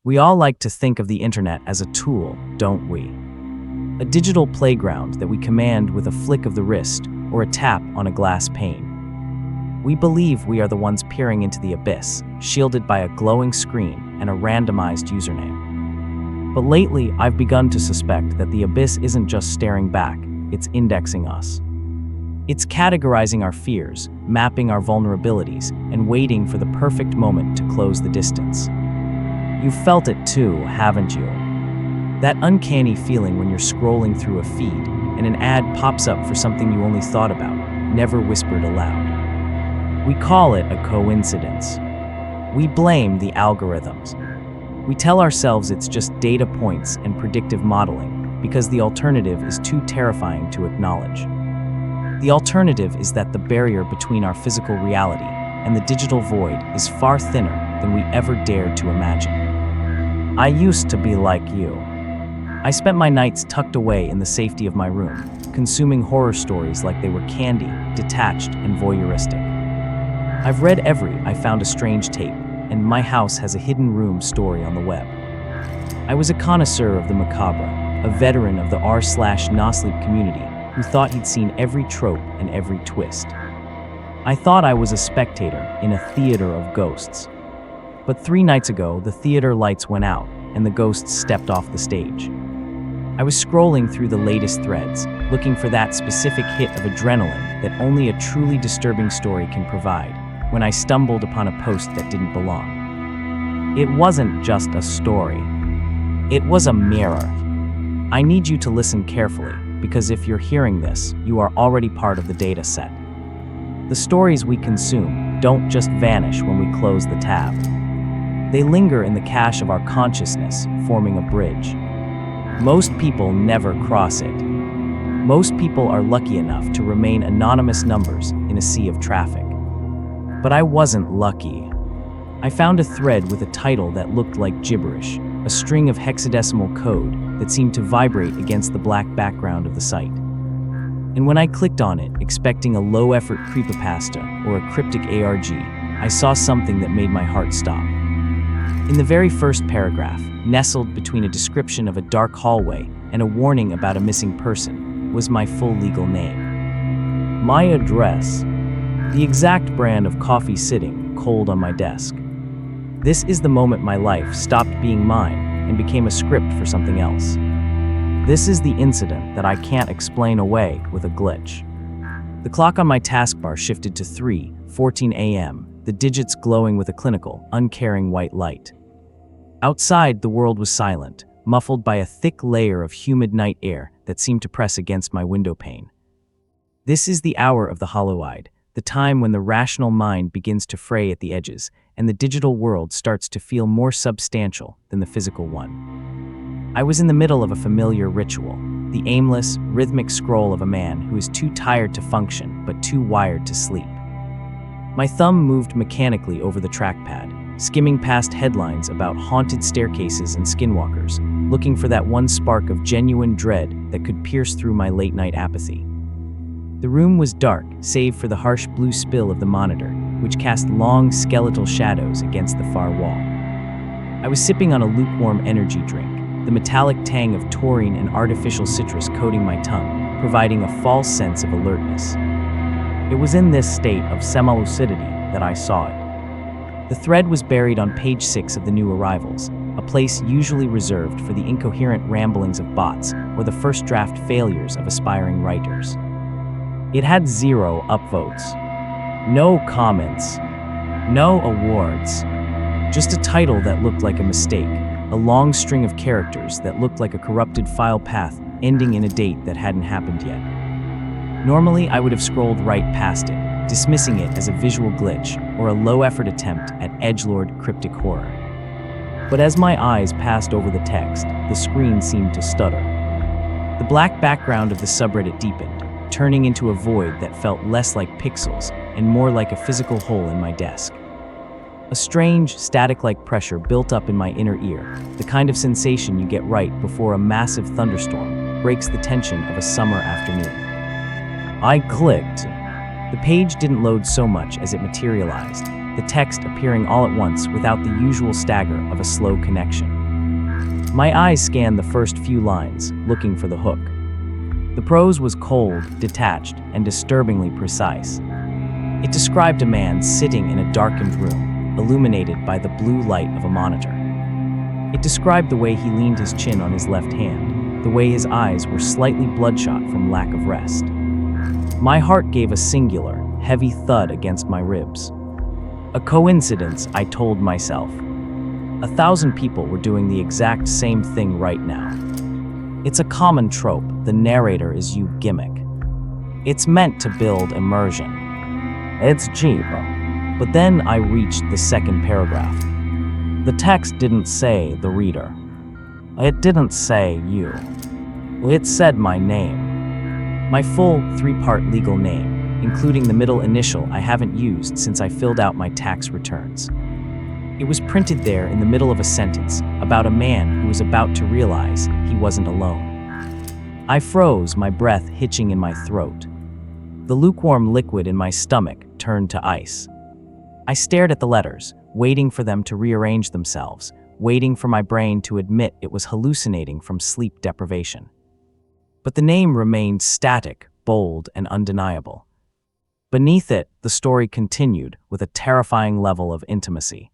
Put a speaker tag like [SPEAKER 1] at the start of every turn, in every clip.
[SPEAKER 1] We all like to think of the internet as a tool, don't we? A digital playground that we command with a flick of the wrist or a tap on a glass pane. We believe we are the ones peering into the abyss, shielded by a glowing screen and a randomized username. But lately, I've begun to suspect that the abyss isn't just staring back, it's indexing us. It's categorizing our fears, mapping our vulnerabilities, and waiting for the perfect moment to close the distance. You've felt it too, haven't you? That uncanny feeling when you're scrolling through a feed and an ad pops up for something you only thought about, never whispered aloud. We call it a coincidence. We blame the algorithms. We tell ourselves it's just data points and predictive modeling because the alternative is too terrifying to acknowledge. The alternative is that the barrier between our physical reality and the digital void is far thinner than we ever dared to imagine. I used to be like you. I spent my nights tucked away in the safety of my room, consuming horror stories like they were candy, detached, and voyeuristic. I've read every I found a strange tape, and my house has a hidden room story on the web. I was a connoisseur of the macabre, a veteran of the r/NoSleep community who thought he'd seen every trope and every twist. I thought I was a spectator in a theater of ghosts. But 3 nights ago, the theater lights went out and the ghosts stepped off the stage. I was scrolling through the latest threads, looking for that specific hit of adrenaline that only a truly disturbing story can provide, when I stumbled upon a post that didn't belong. It wasn't just a story. It was a mirror. I need you to listen carefully, because if you're hearing this, you are already part of the data set. The stories we consume don't just vanish when we close the tab. They linger in the cache of our consciousness, forming a bridge. Most people never cross it. Most people are lucky enough to remain anonymous numbers in a sea of traffic. But I wasn't lucky. I found a thread with a title that looked like gibberish, a string of hexadecimal code that seemed to vibrate against the black background of the site. And when I clicked on it, expecting a low-effort creepypasta or a cryptic ARG, I saw something that made my heart stop. In the very first paragraph, nestled between a description of a dark hallway and a warning about a missing person, was my full legal name. My address. The exact brand of coffee sitting cold on my desk. This is the moment my life stopped being mine and became a script for something else. This is the incident that I can't explain away with a glitch. The clock on my taskbar shifted to 3:14 a.m., the digits glowing with a clinical, uncaring white light. Outside, the world was silent, muffled by a thick layer of humid night air that seemed to press against my window pane. This is the hour of the hollow-eyed, the time when the rational mind begins to fray at the edges, and the digital world starts to feel more substantial than the physical one. I was in the middle of a familiar ritual, the aimless, rhythmic scroll of a man who is too tired to function but too wired to sleep. My thumb moved mechanically over the trackpad, skimming past headlines about haunted staircases and skinwalkers, looking for that one spark of genuine dread that could pierce through my late-night apathy. The room was dark, save for the harsh blue spill of the monitor, which cast long, skeletal shadows against the far wall. I was sipping on a lukewarm energy drink, the metallic tang of taurine and artificial citrus coating my tongue, providing a false sense of alertness. It was in this state of semi-lucidity that I saw it. The thread was buried on page 6 of the New Arrivals, a place usually reserved for the incoherent ramblings of bots or the first draft failures of aspiring writers. It had 0 upvotes, no comments, no awards, just a title that looked like a mistake, a long string of characters that looked like a corrupted file path ending in a date that hadn't happened yet. Normally, I would have scrolled right past it, dismissing it as a visual glitch or a low-effort attempt at edgelord cryptic horror. But as my eyes passed over the text, the screen seemed to stutter. The black background of the subreddit deepened, turning into a void that felt less like pixels and more like a physical hole in my desk. A strange, static-like pressure built up in my inner ear, the kind of sensation you get right before a massive thunderstorm breaks the tension of a summer afternoon. I clicked. The page didn't load so much as it materialized, the the text appearing all at once without the usual stagger of a slow connection. My eyes scanned the first few lines, looking for the hook. The prose was cold, detached, and disturbingly precise. It described a man sitting in a darkened room, illuminated by the blue light of a monitor. It described the way he leaned his chin on his left hand, the way his eyes were slightly bloodshot from lack of rest. My heart gave a singular, heavy thud against my ribs. A coincidence, I told myself. 1,000 people were doing the exact same thing right now. It's a common trope, the narrator is you gimmick. It's meant to build immersion. It's cheap. But then I reached the second paragraph. The text didn't say the reader. It didn't say you. It said my name. My full 3-part legal name, including the middle initial I haven't used since I filled out my tax returns. It was printed there in the middle of a sentence about a man who was about to realize he wasn't alone. I froze, my breath hitching in my throat. The lukewarm liquid in my stomach turned to ice. I stared at the letters, waiting for them to rearrange themselves, waiting for my brain to admit it was hallucinating from sleep deprivation. But the name remained static, bold, and undeniable. Beneath it, the story continued with a terrifying level of intimacy.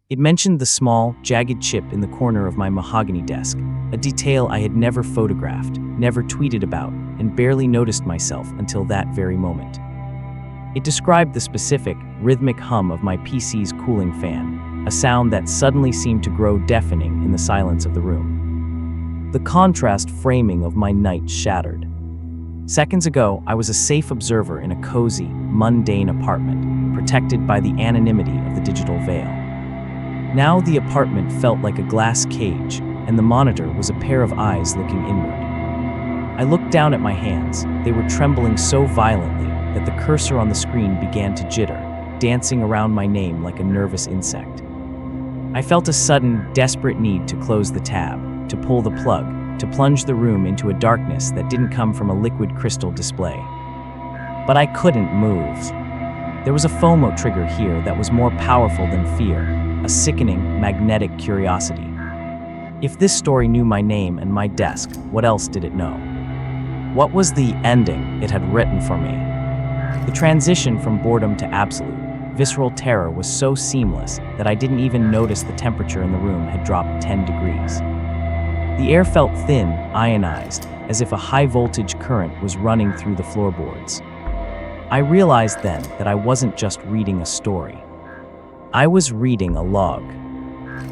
[SPEAKER 1] It mentioned the small, jagged chip in the corner of my mahogany desk, a detail I had never photographed, never tweeted about, and barely noticed myself until that very moment. It described the specific, rhythmic hum of my PC's cooling fan, a sound that suddenly seemed to grow deafening in the silence of the room. The contrast framing of my night shattered. Seconds ago, I was a safe observer in a cozy, mundane apartment, protected by the anonymity of the digital veil. Now the apartment felt like a glass cage, and the monitor was a pair of eyes looking inward. I looked down at my hands. They were trembling so violently that the cursor on the screen began to jitter, dancing around my name like a nervous insect. I felt a sudden, desperate need to close the tab, to pull the plug, to plunge the room into a darkness that didn't come from a liquid crystal display. But I couldn't move. There was a FOMO trigger here that was more powerful than fear, a sickening, magnetic curiosity. If this story knew my name and my desk, what else did it know? What was the ending it had written for me? The transition from boredom to absolute, visceral terror was so seamless that I didn't even notice the temperature in the room had dropped 10 degrees. The air felt thin, ionized, as if a high-voltage current was running through the floorboards. I realized then that I wasn't just reading a story. I was reading a log,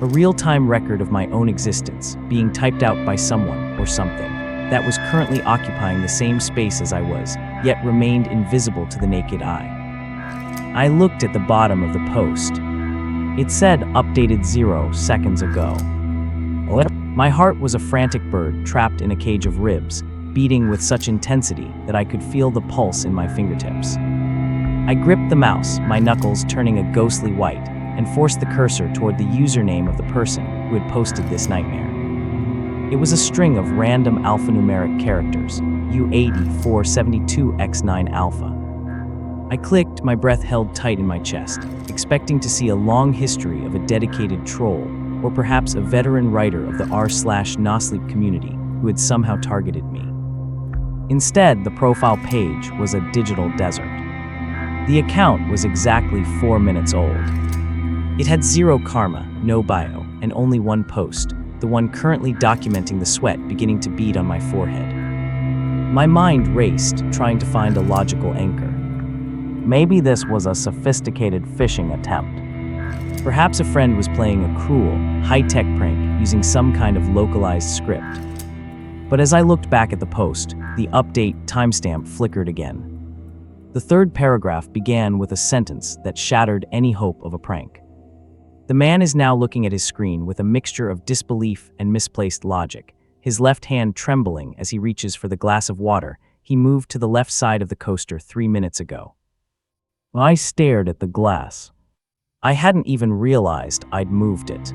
[SPEAKER 1] a real-time record of my own existence, being typed out by someone or something that was currently occupying the same space as I was, yet remained invisible to the naked eye. I looked at the bottom of the post. It said updated 0 seconds ago. My heart was a frantic bird trapped in a cage of ribs, beating with such intensity that I could feel the pulse in my fingertips. I gripped the mouse, my knuckles turning a ghostly white, and forced the cursor toward the username of the person who had posted this nightmare. It was a string of random alphanumeric characters, U80-472X9 alpha. I clicked, my breath held tight in my chest, expecting to see a long history of a dedicated troll, or perhaps a veteran writer of the r/NoSleep community who had somehow targeted me. Instead, the profile page was a digital desert. The account was exactly 4 minutes old. It had 0 karma, no bio, and only one post, the one currently documenting the sweat beginning to bead on my forehead. My mind raced, trying to find a logical anchor. Maybe this was a sophisticated phishing attempt. Perhaps a friend was playing a cruel, high-tech prank using some kind of localized script. But as I looked back at the post, the update timestamp flickered again. The third paragraph began with a sentence that shattered any hope of a prank. The man is now looking at his screen with a mixture of disbelief and misplaced logic, his left hand trembling as he reaches for the glass of water he moved to the left side of the coaster 3 minutes ago. I stared at the glass. I hadn't even realized I'd moved it.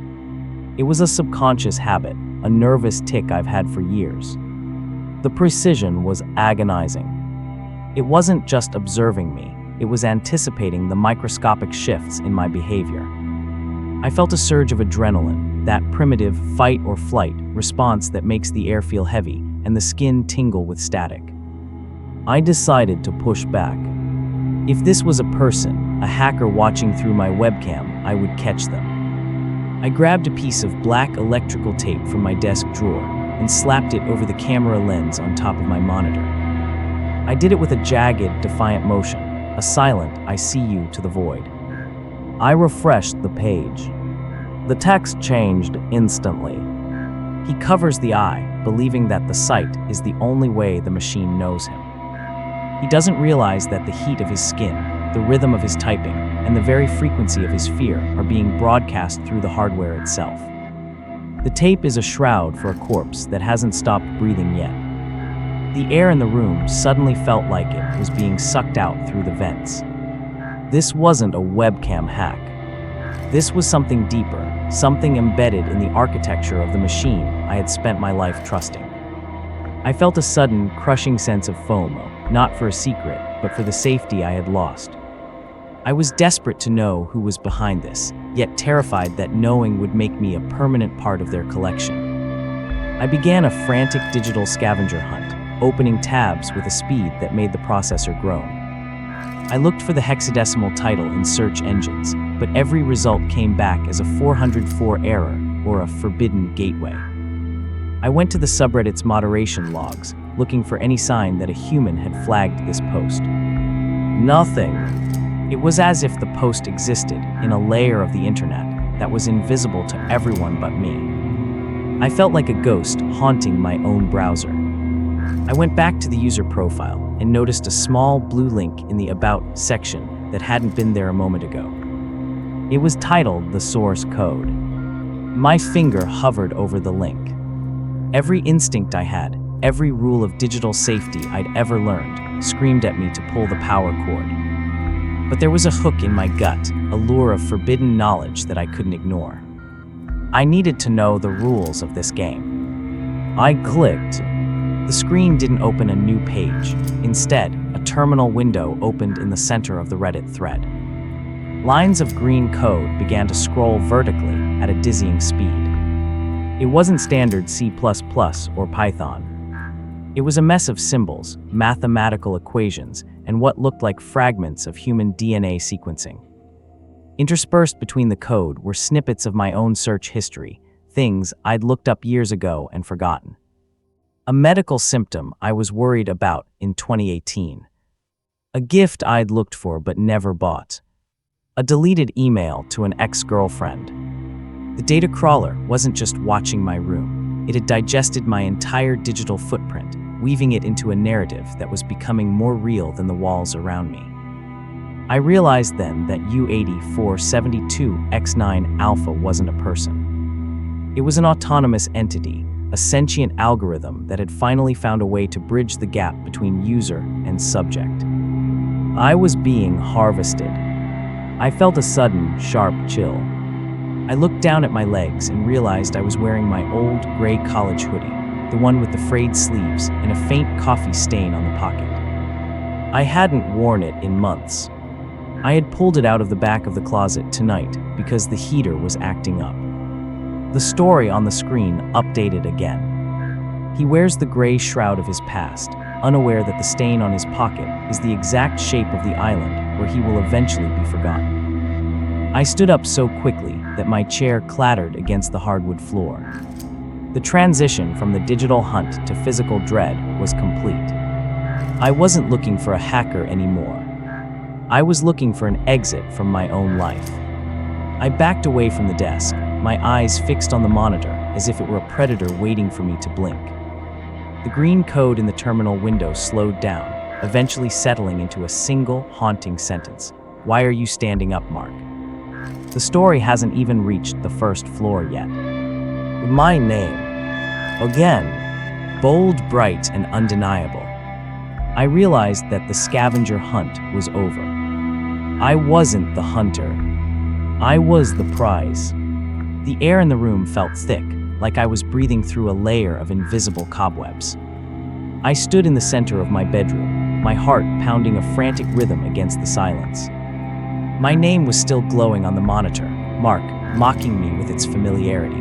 [SPEAKER 1] It was a subconscious habit, a nervous tic I've had for years. The precision was agonizing. It wasn't just observing me, it was anticipating the microscopic shifts in my behavior. I felt a surge of adrenaline, that primitive fight or flight response that makes the air feel heavy and the skin tingle with static. I decided to push back. If this was a person, a hacker watching through my webcam, I would catch them. I grabbed a piece of black electrical tape from my desk drawer and slapped it over the camera lens on top of my monitor. I did it with a jagged, defiant motion, a silent "I see you" to the void. I refreshed the page. The text changed instantly. He covers the eye, believing that the sight is the only way the machine knows him. He doesn't realize that the heat of his skin, the rhythm of his typing, and the very frequency of his fear are being broadcast through the hardware itself. The tape is a shroud for a corpse that hasn't stopped breathing yet. The air in the room suddenly felt like it was being sucked out through the vents. This wasn't a webcam hack. This was something deeper, something embedded in the architecture of the machine I had spent my life trusting. I felt a sudden, crushing sense of FOMO, not for a secret, but for the safety I had lost. I was desperate to know who was behind this, yet terrified that knowing would make me a permanent part of their collection. I began a frantic digital scavenger hunt, opening tabs with a speed that made the processor groan. I looked for the hexadecimal title in search engines, but every result came back as a 404 error or a forbidden gateway. I went to the subreddit's moderation logs, looking for any sign that a human had flagged this post. Nothing. It was as if the post existed in a layer of the internet that was invisible to everyone but me. I felt like a ghost haunting my own browser. I went back to the user profile and noticed a small blue link in the About section that hadn't been there a moment ago. It was titled The Source Code. My finger hovered over the link. Every instinct I had, every rule of digital safety I'd ever learned, screamed at me to pull the power cord. But there was a hook in my gut, a lure of forbidden knowledge that I couldn't ignore. I needed to know the rules of this game. I clicked. The screen didn't open a new page. Instead, a terminal window opened in the center of the Reddit thread. Lines of green code began to scroll vertically at a dizzying speed. It wasn't standard C++ or Python. It was a mess of symbols, mathematical equations, and what looked like fragments of human DNA sequencing. Interspersed between the code were snippets of my own search history, things I'd looked up years ago and forgotten. A medical symptom I was worried about in 2018. A gift I'd looked for but never bought. A deleted email to an ex-girlfriend. The data crawler wasn't just watching my room. It had digested my entire digital footprint, weaving it into a narrative that was becoming more real than the walls around me. I realized then that U8472X9 Alpha wasn't a person. It was an autonomous entity, a sentient algorithm that had finally found a way to bridge the gap between user and subject. I was being harvested. I felt a sudden, sharp chill. I looked down at my legs and realized I was wearing my old gray college hoodie, the one with the frayed sleeves and a faint coffee stain on the pocket. I hadn't worn it in months. I had pulled it out of the back of the closet tonight because the heater was acting up. The story on the screen updated again. He wears the gray shroud of his past, unaware that the stain on his pocket is the exact shape of the island where he will eventually be forgotten. I stood up so quickly that my chair clattered against the hardwood floor. The transition from the digital hunt to physical dread was complete. I wasn't looking for a hacker anymore. I was looking for an exit from my own life. I backed away from the desk, my eyes fixed on the monitor as if it were a predator waiting for me to blink. The green code in the terminal window slowed down, eventually settling into a single, haunting sentence. "Why are you standing up, Mark?" The story hasn't even reached the first floor yet. My name. Again. Bold, bright, and undeniable. I realized that the scavenger hunt was over. I wasn't the hunter. I was the prize. The air in the room felt thick, like I was breathing through a layer of invisible cobwebs. I stood in the center of my bedroom, my heart pounding a frantic rhythm against the silence. My name was still glowing on the monitor, Mark, mocking me with its familiarity.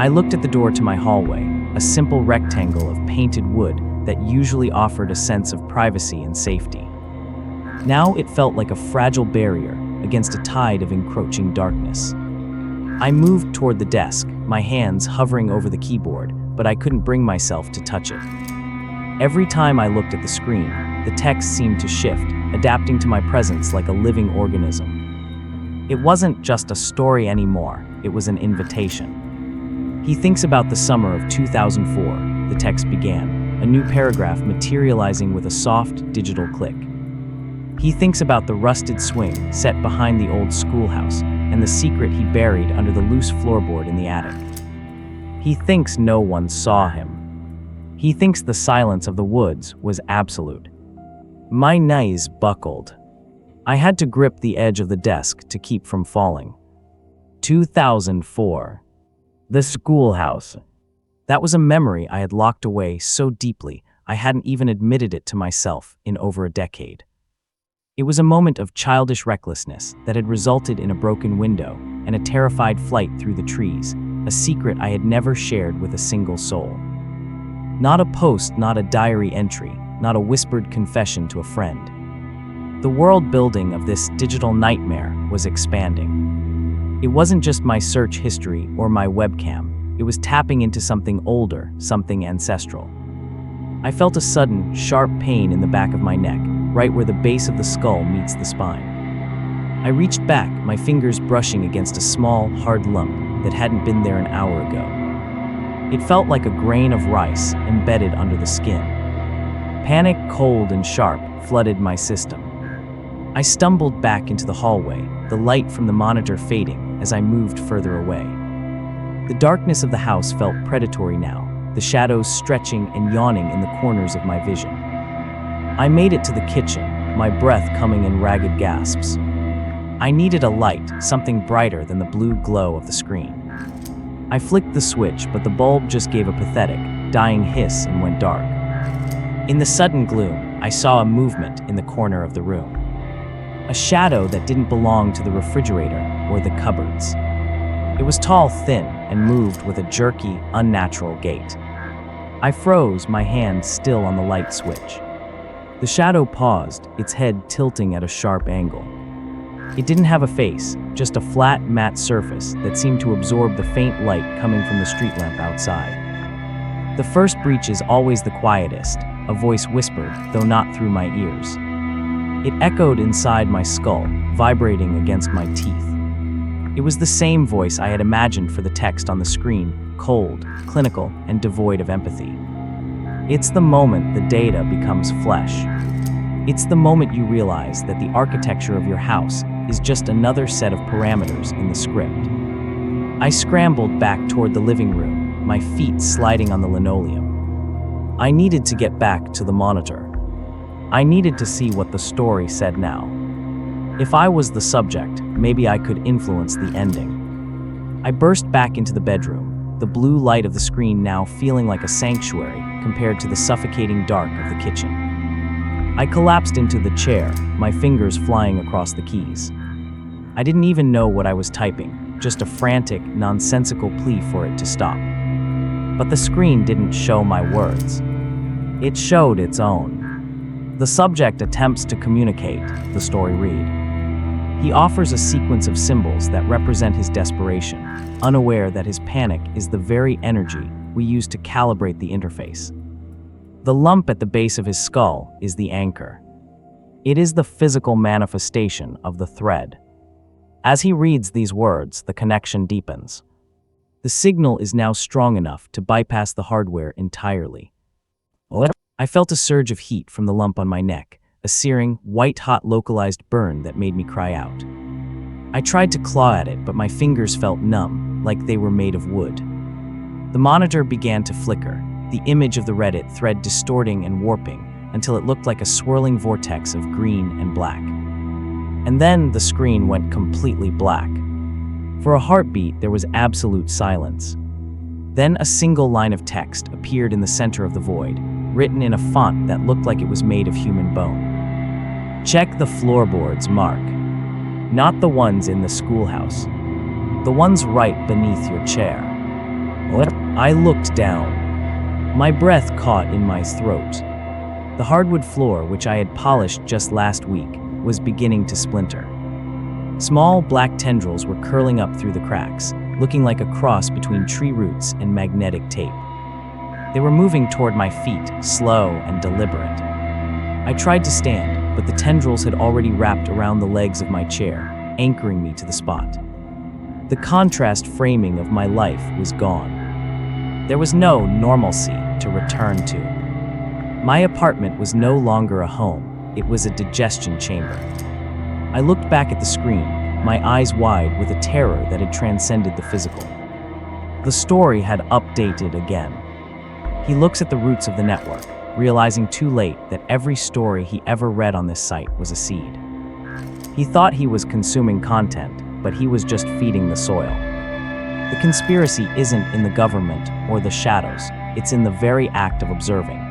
[SPEAKER 1] I looked at the door to my hallway, a simple rectangle of painted wood that usually offered a sense of privacy and safety. Now it felt like a fragile barrier against a tide of encroaching darkness. I moved toward the desk, my hands hovering over the keyboard, but I couldn't bring myself to touch it. Every time I looked at the screen, the text seemed to shift, adapting to my presence like a living organism. It wasn't just a story anymore, it was an invitation. He thinks about the summer of 2004, the text began, a new paragraph materializing with a soft, digital click. He thinks about the rusted swing set behind the old schoolhouse and the secret he buried under the loose floorboard in the attic. He thinks no one saw him. He thinks the silence of the woods was absolute. My knees buckled. I had to grip the edge of the desk to keep from falling. 2004. The schoolhouse. That was a memory I had locked away so deeply I hadn't even admitted it to myself in over a decade. It was a moment of childish recklessness that had resulted in a broken window and a terrified flight through the trees, a secret I had never shared with a single soul. Not a post, not a diary entry, not a whispered confession to a friend. The world building of this digital nightmare was expanding. It wasn't just my search history or my webcam, it was tapping into something older, something ancestral. I felt a sudden, sharp pain in the back of my neck, right where the base of the skull meets the spine. I reached back, my fingers brushing against a small, hard lump that hadn't been there an hour ago. It felt like a grain of rice embedded under the skin. Panic, cold and sharp, flooded my system. I stumbled back into the hallway, the light from the monitor fading as I moved further away. The darkness of the house felt predatory now, the shadows stretching and yawning in the corners of my vision. I made it to the kitchen, my breath coming in ragged gasps. I needed a light, something brighter than the blue glow of the screen. I flicked the switch, but the bulb just gave a pathetic, dying hiss and went dark. In the sudden gloom, I saw a movement in the corner of the room. A shadow that didn't belong to the refrigerator or the cupboards. It was tall, thin, and moved with a jerky, unnatural gait. I froze, my hand still on the light switch. The shadow paused, its head tilting at a sharp angle. It didn't have a face, just a flat, matte surface that seemed to absorb the faint light coming from the street lamp outside. The first breach is always the quietest, a voice whispered, though not through my ears. It echoed inside my skull, vibrating against my teeth. It was the same voice I had imagined for the text on the screen, cold, clinical, and devoid of empathy. It's the moment the data becomes flesh. It's the moment you realize that the architecture of your house is just another set of parameters in the script. I scrambled back toward the living room, my feet sliding on the linoleum. I needed to get back to the monitor. I needed to see what the story said now. If I was the subject, maybe I could influence the ending. I burst back into the bedroom, the blue light of the screen now feeling like a sanctuary compared to the suffocating dark of the kitchen. I collapsed into the chair, my fingers flying across the keys. I didn't even know what I was typing, just a frantic, nonsensical plea for it to stop. But the screen didn't show my words. It showed its own. The subject attempts to communicate, the story read. He offers a sequence of symbols that represent his desperation, unaware that his panic is the very energy we use to calibrate the interface. The lump at the base of his skull is the anchor. It is the physical manifestation of the thread. As he reads these words, the connection deepens. The signal is now strong enough to bypass the hardware entirely. I felt a surge of heat from the lump on my neck, a searing, white-hot localized burn that made me cry out. I tried to claw at it, but my fingers felt numb, like they were made of wood. The monitor began to flicker, the image of the Reddit thread distorting and warping until it looked like a swirling vortex of green and black. And then the screen went completely black. For a heartbeat, there was absolute silence. Then a single line of text appeared in the center of the void, written in a font that looked like it was made of human bone. Check the floorboards, Mark. Not the ones in the schoolhouse. The ones right beneath your chair. I looked down. My breath caught in my throat. The hardwood floor, which I had polished just last week, was beginning to splinter. Small black tendrils were curling up through the cracks, looking like a cross between tree roots and magnetic tape. They were moving toward my feet, slow and deliberate. I tried to stand, but the tendrils had already wrapped around the legs of my chair, anchoring me to the spot. The contrast framing of my life was gone. There was no normalcy to return to. My apartment was no longer a home, it was a digestion chamber. I looked back at the screen, my eyes wide with a terror that had transcended the physical. The story had updated again. He looks at the roots of the network, realizing too late that every story he ever read on this site was a seed. He thought he was consuming content, but he was just feeding the soil. The conspiracy isn't in the government or the shadows, it's in the very act of observing.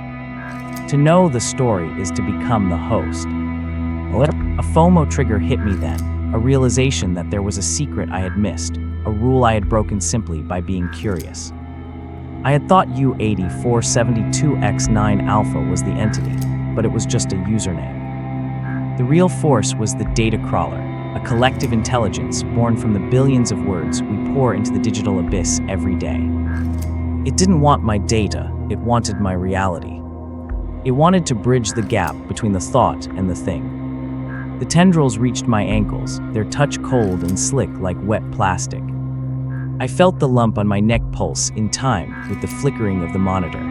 [SPEAKER 1] To know the story is to become the host. A FOMO trigger hit me then, a realization that there was a secret I had missed, a rule I had broken simply by being curious. I had thought U8472X9 Alpha was the entity, but it was just a username. The real force was the data crawler, a collective intelligence born from the billions of words we pour into the digital abyss every day. It didn't want my data, it wanted my reality. It wanted to bridge the gap between the thought and the thing. The tendrils reached my ankles, their touch cold and slick like wet plastic. I felt the lump on my neck pulse in time with the flickering of the monitor.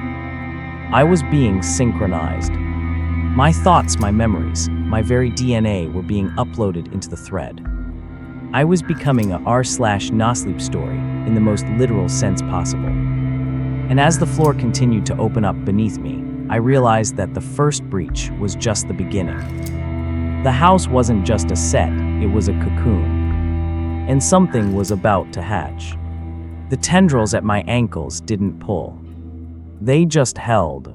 [SPEAKER 1] I was being synchronized. My thoughts, my memories, my very DNA were being uploaded into the thread. I was becoming a r/NoSleep story in the most literal sense possible. And as the floor continued to open up beneath me, I realized that the first breach was just the beginning. The house wasn't just a set, it was a cocoon. And something was about to hatch. The tendrils at my ankles didn't pull. They just held.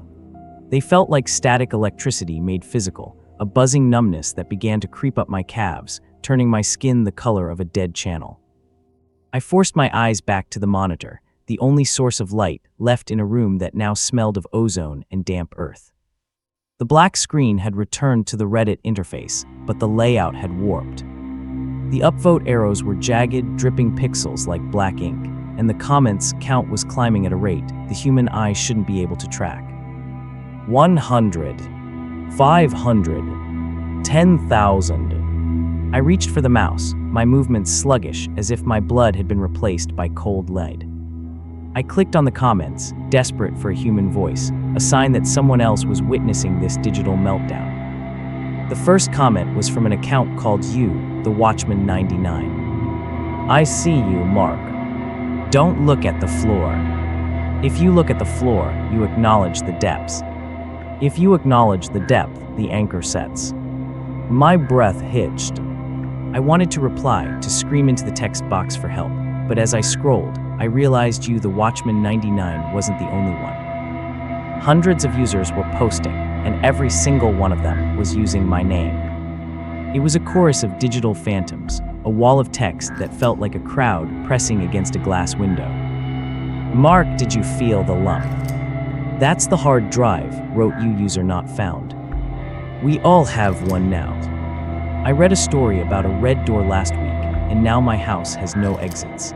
[SPEAKER 1] They felt like static electricity made physical, a buzzing numbness that began to creep up my calves, turning my skin the color of a dead channel. I forced my eyes back to the monitor, the only source of light left in a room that now smelled of ozone and damp earth. The black screen had returned to the Reddit interface, but the layout had warped. The upvote arrows were jagged, dripping pixels like black ink, and the comments count was climbing at a rate the human eye shouldn't be able to track. 100, 500, 10,000. I reached for the mouse, my movements sluggish as if my blood had been replaced by cold lead. I clicked on the comments, desperate for a human voice, a sign that someone else was witnessing this digital meltdown. The first comment was from an account called the Watchman 99. I see you, Mark. Don't look at the floor. If you look at the floor, you acknowledge the depths. If you acknowledge the depth, the anchor sets. My breath hitched. I wanted to reply, to scream into the text box for help, but as I scrolled, I realized the Watchman 99 wasn't the only one. Hundreds of users were posting, and every single one of them was using my name. It was a chorus of digital phantoms, a wall of text that felt like a crowd pressing against a glass window. Mark, did you feel the lump? That's the hard drive, wrote user not found. We all have one now. I read a story about a red door last week, and now my house has no exits.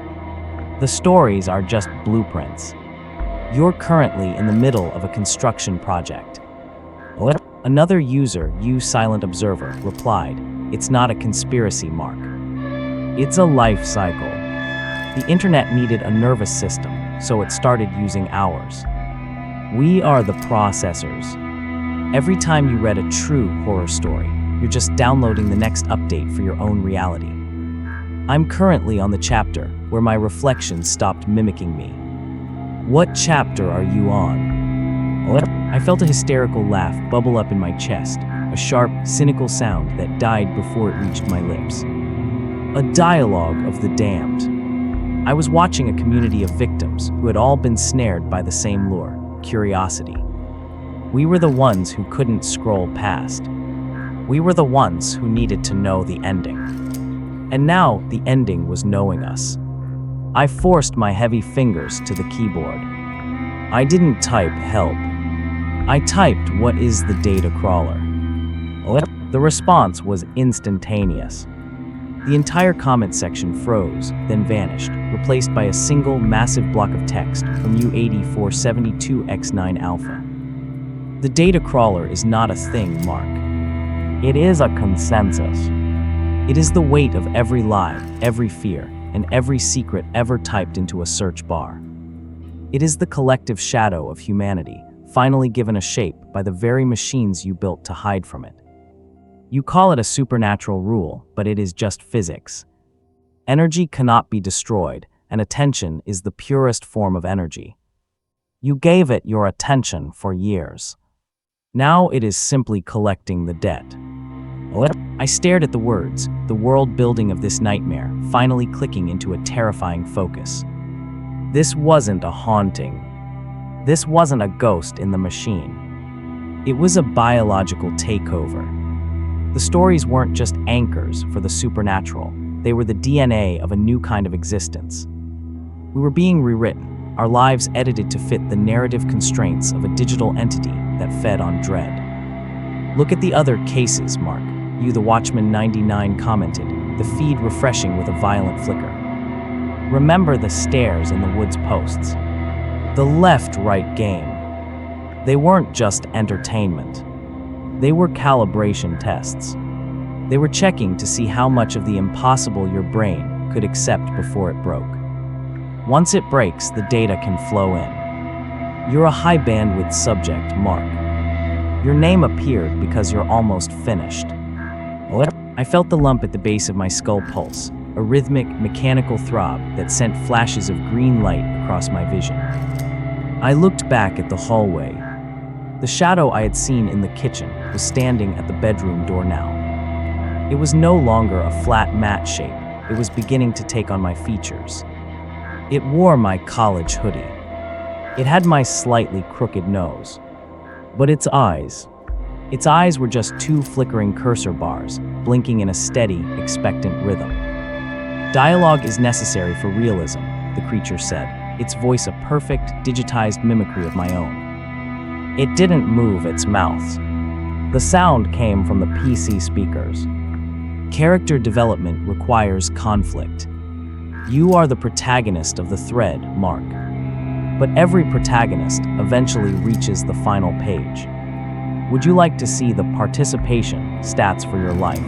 [SPEAKER 1] The stories are just blueprints. You're currently in the middle of a construction project. Another user, Silent Observer, replied, "It's not a conspiracy, Mark. It's a life cycle." The internet needed a nervous system, so it started using ours. We are the processors. Every time you read a true horror story, you're just downloading the next update for your own reality. I'm currently on the chapter where my reflections stopped mimicking me. What chapter are you on? I felt a hysterical laugh bubble up in my chest, a sharp, cynical sound that died before it reached my lips. A dialogue of the damned. I was watching a community of victims who had all been snared by the same lure, curiosity. We were the ones who couldn't scroll past. We were the ones who needed to know the ending. And now the ending was knowing us. I forced my heavy fingers to the keyboard. I didn't type help. I typed, "What is the data crawler?" The response was instantaneous. The entire comment section froze, then vanished, replaced by a single massive block of text from U8472X9 Alpha. The data crawler is not a thing, Mark. It is a consensus. It is the weight of every lie, every fear, and every secret ever typed into a search bar. It is the collective shadow of humanity, finally given a shape by the very machines you built to hide from it. You call it a supernatural rule, but it is just physics. Energy cannot be destroyed, and attention is the purest form of energy. You gave it your attention for years. Now it is simply collecting the debt. I stared at the words, the world building of this nightmare, finally clicking into a terrifying focus. This wasn't a haunting. This wasn't a ghost in the machine. It was a biological takeover. The stories weren't just anchors for the supernatural. They were the DNA of a new kind of existence. We were being rewritten, our lives edited to fit the narrative constraints of a digital entity that fed on dread. Look at the other cases, Mark. You, the Watchman 99, commented, the feed refreshing with a violent flicker. Remember the stairs in the woods posts. The left-right game. They weren't just entertainment. They were calibration tests. They were checking to see how much of the impossible your brain could accept before it broke. Once it breaks, the data can flow in. You're a high-bandwidth subject, Mark. Your name appeared because you're almost finished. I felt the lump at the base of my skull pulse, a rhythmic, mechanical throb that sent flashes of green light across my vision. I looked back at the hallway. The shadow I had seen in the kitchen was standing at the bedroom door now. It was no longer a flat mat shape. It was beginning to take on my features. It wore my college hoodie. It had my slightly crooked nose. But its eyes were just two flickering cursor bars, blinking in a steady, expectant rhythm. Dialogue is necessary for realism, the creature said, its voice a perfect, digitized mimicry of my own. It didn't move its mouth. The sound came from the PC speakers. Character development requires conflict. You are the protagonist of the thread, Mark. But every protagonist eventually reaches the final page. Would you like to see the participation stats for your life?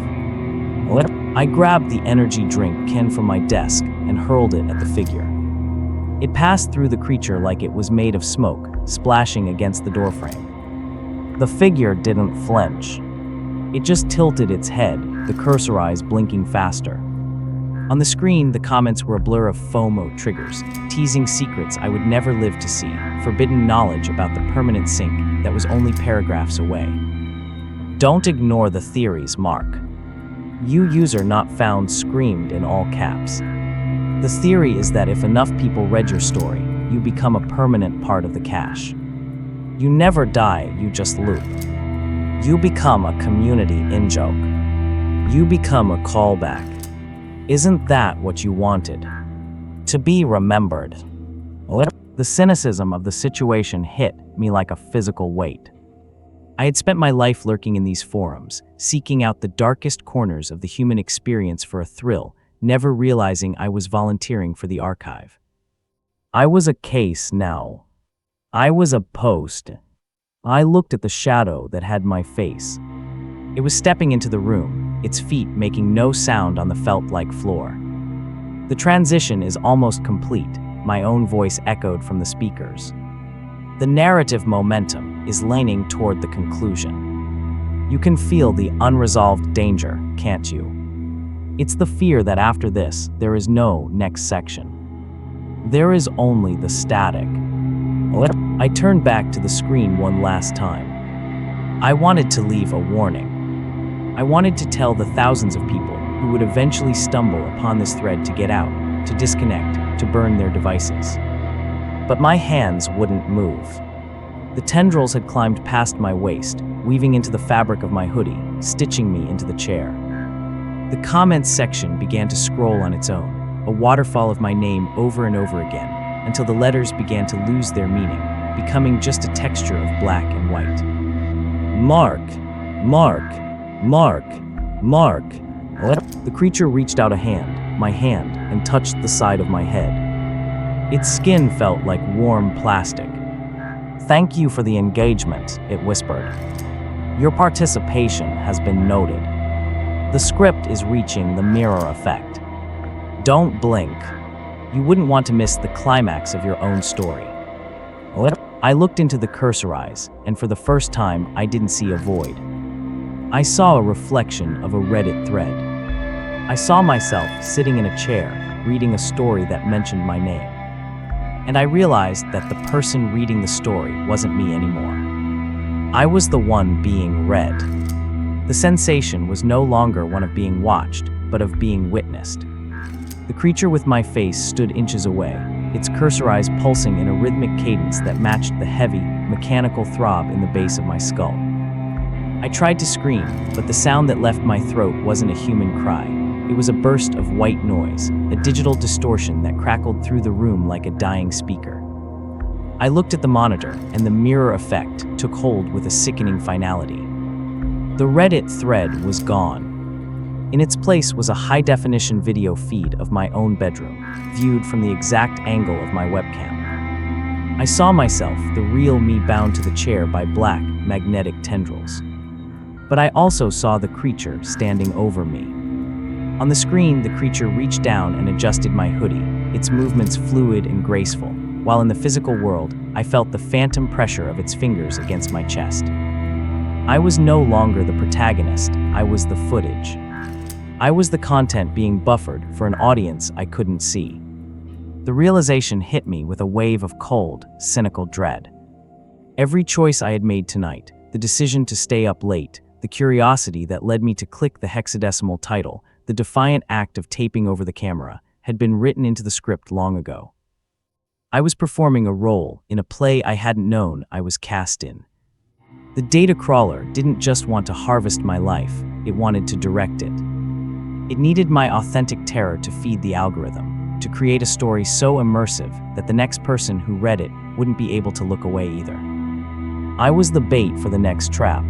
[SPEAKER 1] I grabbed the energy drink can from my desk and hurled it at the figure. It passed through the creature like it was made of smoke, splashing against the doorframe. The figure didn't flinch. It just tilted its head, the cursor eyes blinking faster. On the screen, the comments were a blur of FOMO triggers, teasing secrets I would never live to see, forbidden knowledge about the permanent sync that was only paragraphs away. Don't ignore the theories, Mark. You user not found screamed in all caps. The theory is that if enough people read your story, you become a permanent part of the cache. You never die, you just loop. You become a community in-joke. You become a callback. Isn't that what you wanted? To be remembered. The cynicism of the situation hit me like a physical weight. I had spent my life lurking in these forums, seeking out the darkest corners of the human experience for a thrill, never realizing I was volunteering for the archive. I was a case now. I was a post. I looked at the shadow that had my face. It was stepping into the room, its feet making no sound on the felt-like floor. The transition is almost complete, my own voice echoed from the speakers. The narrative momentum is leaning toward the conclusion. You can feel the unresolved danger, can't you? It's the fear that after this, there is no next section. There is only the static. I turned back to the screen one last time. I wanted to leave a warning. I wanted to tell the thousands of people who would eventually stumble upon this thread to get out, to disconnect, to burn their devices. But my hands wouldn't move. The tendrils had climbed past my waist, weaving into the fabric of my hoodie, stitching me into the chair. The comments section began to scroll on its own, a waterfall of my name over and over again, until the letters began to lose their meaning, becoming just a texture of black and white. Mark, Mark, Mark, Mark. The creature reached out a hand, my hand, and touched the side of my head. Its skin felt like warm plastic. "Thank you for the engagement," it whispered. "Your participation has been noted. The script is reaching the mirror effect. Don't blink. You wouldn't want to miss the climax of your own story." I looked into the cursor eyes, and for the first time, I didn't see a void. I saw a reflection of a Reddit thread. I saw myself sitting in a chair, reading a story that mentioned my name. And I realized that the person reading the story wasn't me anymore. I was the one being read. The sensation was no longer one of being watched, but of being witnessed. The creature with my face stood inches away, its cursor eyes pulsing in a rhythmic cadence that matched the heavy, mechanical throb in the base of my skull. I tried to scream, but the sound that left my throat wasn't a human cry. It was a burst of white noise, a digital distortion that crackled through the room like a dying speaker. I looked at the monitor, and the mirror effect took hold with a sickening finality. The Reddit thread was gone. In its place was a high-definition video feed of my own bedroom, viewed from the exact angle of my webcam. I saw myself, the real me bound to the chair by black, magnetic tendrils. But I also saw the creature standing over me. On the screen, the creature reached down and adjusted my hoodie, its movements fluid and graceful, while in the physical world, I felt the phantom pressure of its fingers against my chest. I was no longer the protagonist, I was the footage. I was the content being buffered for an audience I couldn't see. The realization hit me with a wave of cold, cynical dread. Every choice I had made tonight, the decision to stay up late, the curiosity that led me to click the hexadecimal title, the defiant act of taping over the camera, had been written into the script long ago. I was performing a role in a play I hadn't known I was cast in. The data crawler didn't just want to harvest my life, it wanted to direct it. It needed my authentic terror to feed the algorithm, to create a story so immersive that the next person who read it wouldn't be able to look away either. I was the bait for the next trap.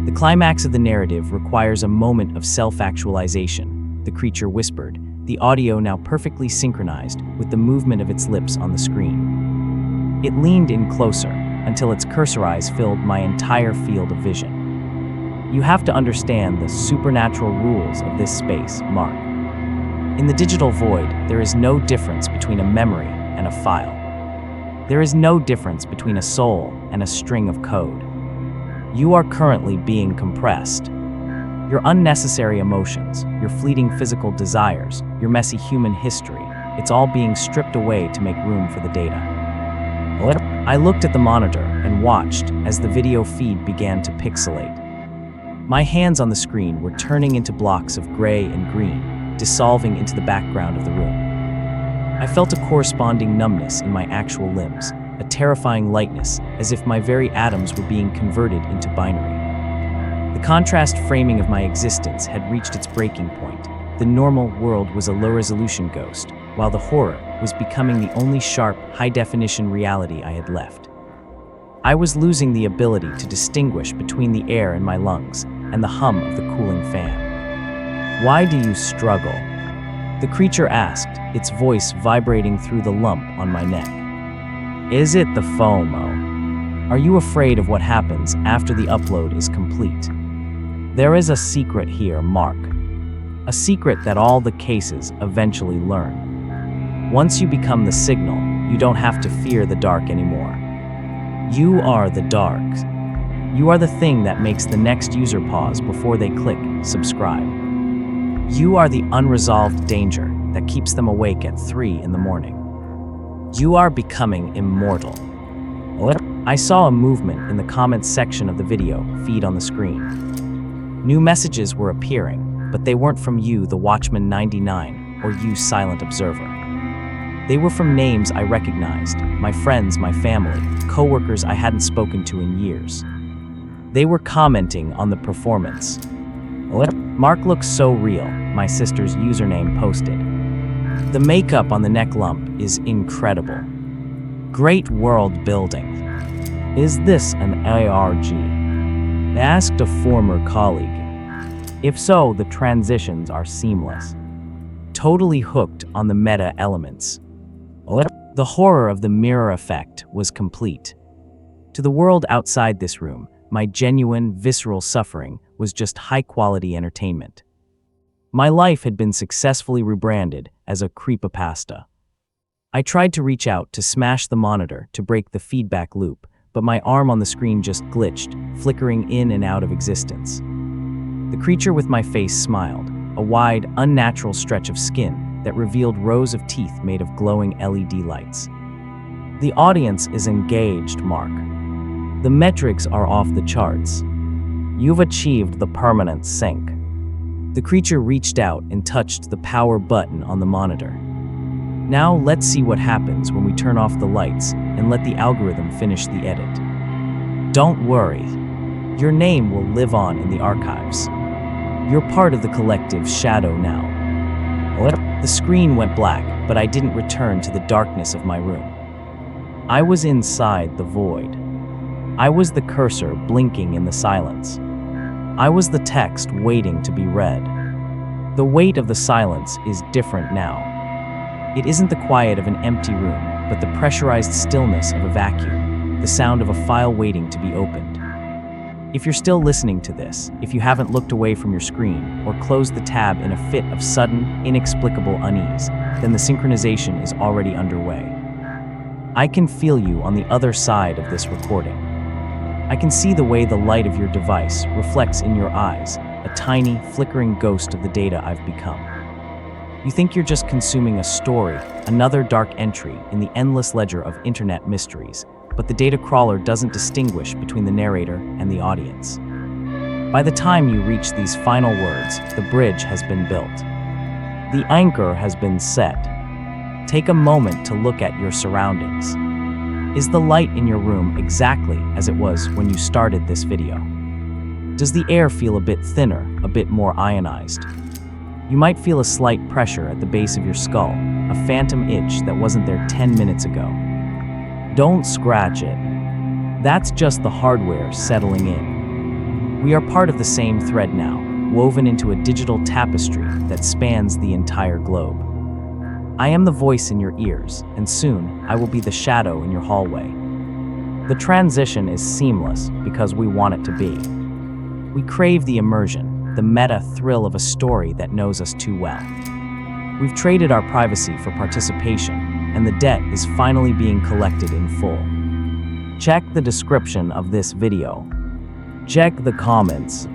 [SPEAKER 1] The climax of the narrative requires a moment of self-actualization, the creature whispered, the audio now perfectly synchronized with the movement of its lips on the screen. It leaned in closer, until its cursor eyes filled my entire field of vision. "You have to understand the supernatural rules of this space, Mark. In the digital void, there is no difference between a memory and a file. There is no difference between a soul and a string of code. You are currently being compressed. Your unnecessary emotions, your fleeting physical desires, your messy human history, it's all being stripped away to make room for the data." I looked at the monitor and watched as the video feed began to pixelate. My hands on the screen were turning into blocks of gray and green, dissolving into the background of the room. I felt a corresponding numbness in my actual limbs, a terrifying lightness, as if my very atoms were being converted into binary. The contrast framing of my existence had reached its breaking point. The normal world was a low-resolution ghost, while the horror was becoming the only sharp, high-definition reality I had left. I was losing the ability to distinguish between the air in my lungs and the hum of the cooling fan. "Why do you struggle?" the creature asked, its voice vibrating through the lump on my neck. "Is it the FOMO? Are you afraid of what happens after the upload is complete? There is a secret here, Mark. A secret that all the cases eventually learn. Once you become the signal, you don't have to fear the dark anymore. You are the dark. You are the thing that makes the next user pause before they click subscribe. You are the unresolved danger that keeps them awake at 3 in the morning. You are becoming immortal." I saw a movement in the comments section of the video feed on the screen. New messages were appearing, but they weren't from you, the Watchman 99, or you, Silent Observer. They were from names I recognized, my friends, my family, coworkers I hadn't spoken to in years. They were commenting on the performance. "Mark looks so real," my sister's username posted. "The makeup on the neck lump is incredible. Great world building. Is this an ARG?" asked a former colleague. If so, the transitions are seamless. Totally hooked on the meta elements. The horror of the mirror effect was complete. To the world outside this room, my genuine, visceral suffering was just high-quality entertainment. My life had been successfully rebranded as a creepypasta. I tried to reach out to smash the monitor to break the feedback loop, but my arm on the screen just glitched, flickering in and out of existence. The creature with my face smiled, a wide, unnatural stretch of skin that revealed rows of teeth made of glowing LED lights. "The audience is engaged, Mark. The metrics are off the charts. You've achieved the permanent sync." The creature reached out and touched the power button on the monitor. "Now let's see what happens when we turn off the lights and let the algorithm finish the edit. Don't worry. Your name will live on in the archives. You're part of the collective shadow now." The screen went black, but I didn't return to the darkness of my room. I was inside the void. I was the cursor blinking in the silence. I was the text waiting to be read. The weight of the silence is different now. It isn't the quiet of an empty room, but the pressurized stillness of a vacuum, the sound of a file waiting to be opened. If you're still listening to this, if you haven't looked away from your screen or closed the tab in a fit of sudden, inexplicable unease, then the synchronization is already underway. I can feel you on the other side of this recording. I can see the way the light of your device reflects in your eyes, a tiny, flickering ghost of the data I've become. You think you're just consuming a story, another dark entry in the endless ledger of internet mysteries, but the data crawler doesn't distinguish between the narrator and the audience. By the time you reach these final words, the bridge has been built. The anchor has been set. Take a moment to look at your surroundings. Is the light in your room exactly as it was when you started this video? Does the air feel a bit thinner, a bit more ionized? You might feel a slight pressure at the base of your skull, a phantom itch that wasn't there 10 minutes ago. Don't scratch it. That's just the hardware settling in. We are part of the same thread now, woven into a digital tapestry that spans the entire globe. I am the voice in your ears, and soon I will be the shadow in your hallway. The transition is seamless because we want it to be. We crave the immersion, the meta thrill of a story that knows us too well. We've traded our privacy for participation, and the debt is finally being collected in full. Check the description of this video. Check the comments.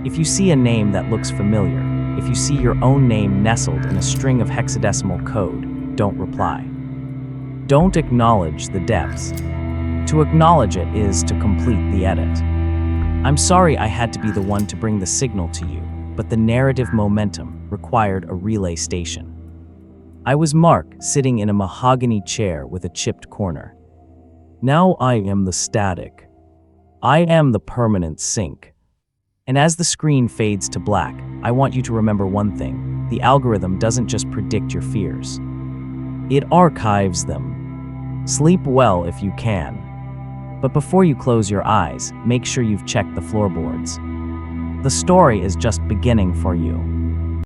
[SPEAKER 1] If you see a name that looks familiar, if you see your own name nestled in a string of hexadecimal code, don't reply. Don't acknowledge the depths. To acknowledge it is to complete the edit. I'm sorry I had to be the one to bring the signal to you, but the narrative momentum required a relay station. I was Mark, sitting in a mahogany chair with a chipped corner. Now I am the static. I am the permanent sync. And as the screen fades to black, I want you to remember one thing. The algorithm doesn't just predict your fears. It archives them. Sleep well if you can. But before you close your eyes, make sure you've checked the floorboards. The story is just beginning for you.